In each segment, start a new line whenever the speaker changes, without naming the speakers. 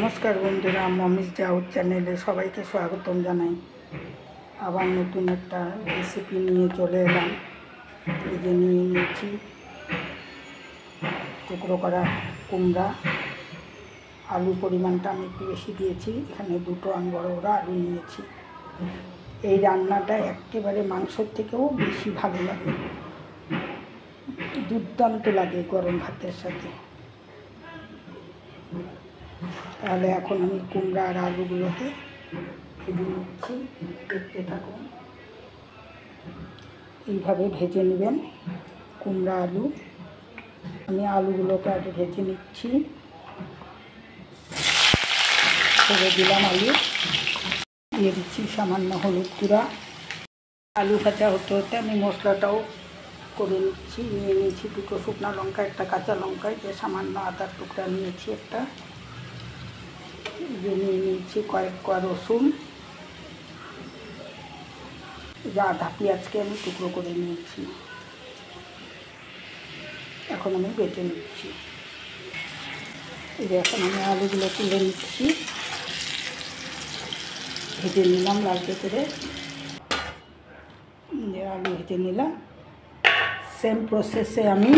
নমস্কার বন্ধুরা, মমিস জাউদ চ্যানেলে সবাইকে স্বাগতম জানাই। আবার নতুন একটা রেসিপি নিয়ে চলে এলাম। এই যে নিয়ে নিয়েছি টুকরো করা কুমড়া। আলু পরিমাণটা আমি একটু বেশি দিয়েছি, এখানে দুটো আমি বড় বড় আলু নিয়েছি। এই রান্নাটা একেবারে মাংসের থেকেও বেশি ভালো লাগে, দুর্দান্ত লাগে গরম ভাতের সাথে। তাহলে এখন আমি কুমড়া আর আলুগুলোকে ভেজে নিচ্ছি, দেখতে থাকুন। এইভাবে ভেজে নেবেন কুমড়া আলু। আমি আলুগুলোকে আগে ভেজে নিচ্ছি। ছেড়ে দিলাম আলু, দিয়ে দিচ্ছি সামান্য হলুদ গুঁড়া। আলু ভাজা হতে হতে আমি মশলাটাও করে নিচ্ছি। নিয়ে নিয়েছি দুটো শুকনো লঙ্কা, একটা কাঁচা লঙ্কা, যে সামান্য আদার টুকরা নিয়েছি একটা, যে নিয়ে নিয়েছি কয়েক কোয়া রসুন, যে আধা পেঁয়াজকে আমি টুকরো করে নিয়েছি। এখন আমি বেটে নিচ্ছি। এই যে এখন আমি আলুগুলো তুলে নিচ্ছি, ভেজে নিলাম লালচে করে। যে আলু ভেজে নিলাম, সেম প্রসেসে আমি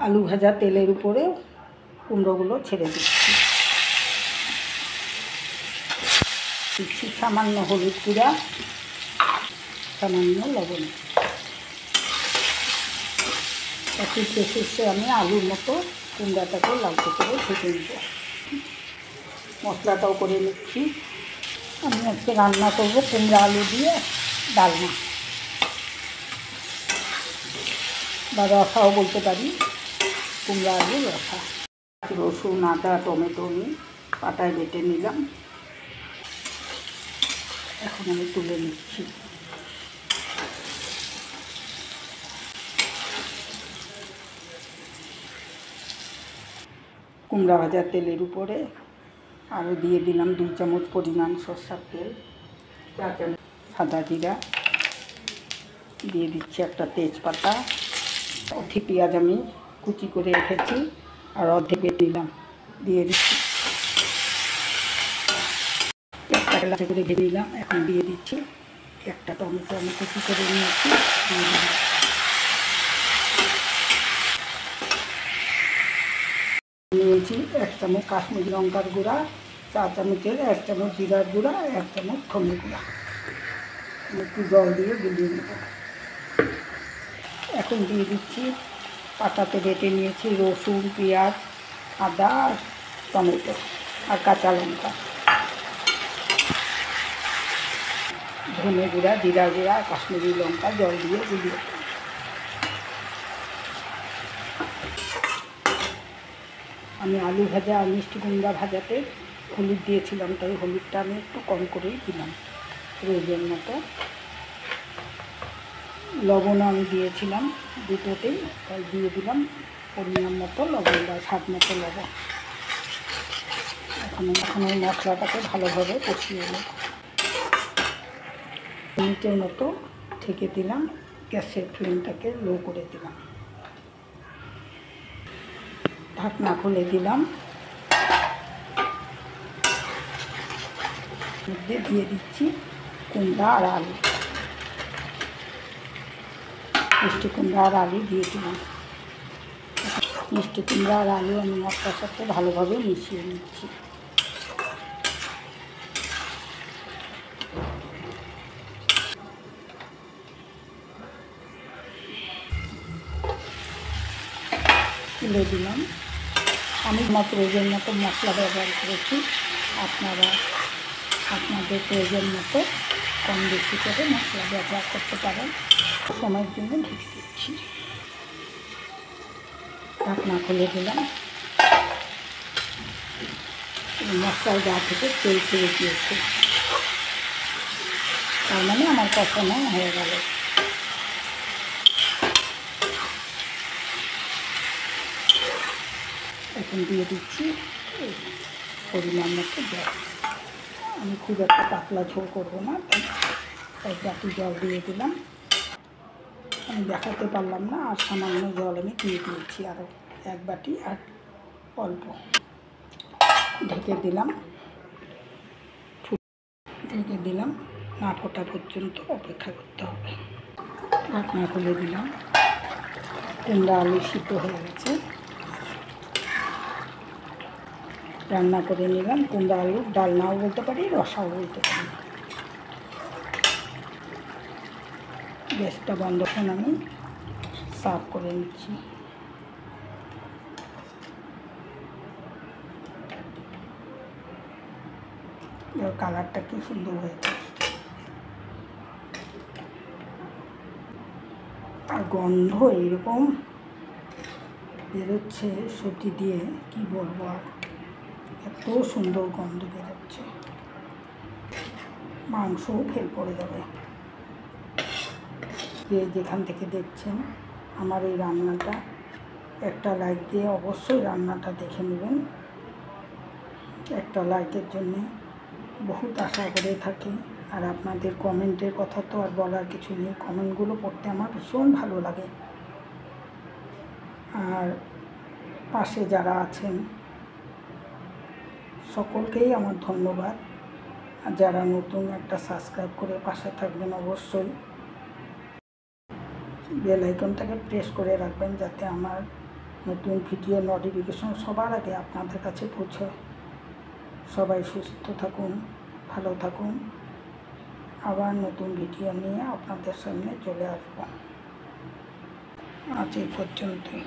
আলু ভাজা তেলের উপরে কুমড়োগুলো ছেড়ে দিচ্ছি। দিচ্ছি সামান্য হলুদ গুঁড়া, সামান্য লবণ। একই প্রসেসে আমি আলুর মতো কুমড়াটাকে লালচে করে ভেজে নেব। মশলাটাও করে নিচ্ছি। আমি আজকে রান্না করব কুমড়া আলু দিয়ে ডালনা, বা রসাও বলতে পারি, কুমড়া আলু রসা। রসুন, আদা, টমেটো আমি পাটায় বেটে নিলাম। এখন আমি তুলে নিচ্ছি। কুমড়া ভাজার তেলের উপরে আরও দিয়ে দিলাম 2 চামচ পরিমাণ সরষের তেল, 4 চামচ সাদা জিরা, দিয়ে দিচ্ছি একটা তেজপাতা, অর্ধেক পেঁয়াজ আমি কুচি করে রেখেছি আর অর্ধেক বেটে দিলাম, দিয়ে দিচ্ছি। পেঁয়াজটা লাচে করে ভেজে দিলাম। এখন দিয়ে দিচ্ছি একটা টমেটো আমি কুচি করে নিয়েছি, দিয়ে দিলাম। নিয়েছি 1 চামচ কাশ্মীরি লঙ্কার গুঁড়া, 4 চামচের 1 চামচ জিরার গুঁড়া, 1 চামচ ধনে গুঁড়া। একটু জল দিয়ে গুলিয়ে নেব। এখন দিয়ে দিচ্ছি পাটাতে বেটে নিয়েছি রসুন, পেঁয়াজ, আদা, টমেটো আর কাঁচা লঙ্কা, ধনে গুঁড়া, জিরা গুঁড়া, কাশ্মীরি লঙ্কা, জল দিয়ে গুলিয়ে। আমি আলু ভাজা আর মিষ্টি কুমড়া ভাজাতে হলুদ দিয়েছিলাম, তাই হলুদটা আমি একটু কম করেই দিলাম, প্রয়োজন মতো। লবণও আমি দিয়েছিলাম দুটোতেই, তাই দিয়ে দিলাম পরিমাণ মতো লবণ বা স্বাদ মতো লবণ। এখন ওই মশলাটাকে ভালোভাবে কষিয়ে নেব। মিনিটের মতো ঢেকে দিলাম, গ্যাসের ফ্লেমটাকে লো করে দিলাম, ঢাকনা খুলে দিলাম। মধ্যে দিয়ে দিচ্ছি কুমড়া আর আলু, মিষ্টি কুমড়া আর আলু দিয়ে দিলাম। মিষ্টি কুমড়া আর আলু আমি মশলার সাথে ভালোভাবে মিশিয়ে নিচ্ছি। তুলে দিলাম। আমি আমার প্রয়োজন মতো মশলা ব্যবহার করেছি, আপনারা আপনাদের প্রয়োজন মতো কম বেশি করে মশলা ব্যবহার করতে পারেন। সময়ের জন্য ঢেকে দিচ্ছি, ঢাকনা খুলে দিলাম। মশলার গা থেকে তেল ছেড়ে দিয়েছে, তার মানে আমার কষানো হয়ে গেল। এখন দিয়ে দিচ্ছি পরিমাণ মতো জল। আমি খুব একটা পাতলা ঝোল করবো না, তাই বাটি জল দিয়ে দিলাম। আমি দেখাতে পারলাম না, আর সামান্য জল আমি দিয়ে দিয়েছি, আরও 1 বাটি আর অল্প। ঢেকে দিলাম, ঢেকে দিলাম, না ফোটা পর্যন্ত অপেক্ষা করতে হবে। ঢাকনা খুলে দিলাম। কুমড়া আলু সিদ্ধ হয়ে গেছে, রান্না করে নিলাম। কুমড়া আলুর ডালনাও বলতে পারি, রসাও বলতে পারি। গ্যাসটা বন্ধ করে আমি সার্ভ করে নিচ্ছি। কালারটা কি সুন্দর হয়েছে, আর গন্ধ এরকম বেরোচ্ছে সবজি দিয়ে, কি বলবো আর, এত সুন্দর গন্ধ বেরোচ্ছে, মাংসও ফেল পড়ে যাবে। যে যেখান থেকে দেখছেন আমার এই রান্নাটা, একটা লাইক দিয়ে অবশ্যই রান্নাটা দেখে নেবেন। একটা লাইকের জন্যে বহুত আশা করে থাকি। আর আপনাদের কমেন্টের কথা তো আর বলার কিছু নেই, কমেন্টগুলো পড়তে আমার ভীষণ ভালো লাগে। আর পাশে যারা আছেন সকলকেই আমার ধন্যবাদ। আর যারা নতুন, একটা সাবস্ক্রাইব করে পাশে থাকবেন অবশ্যই। বেল আইকনটাকে প্রেস করে রাখবেন যাতে আমার নতুন ভিডিও নোটিফিকেশন সবার আগে আপনাদের কাছে পৌঁছয়। সবাই সুস্থ থাকুন, ভালো থাকুন। আবার নতুন ভিডিও নিয়ে আপনাদের সামনে চলে আসবো। আজ এই পর্যন্তই।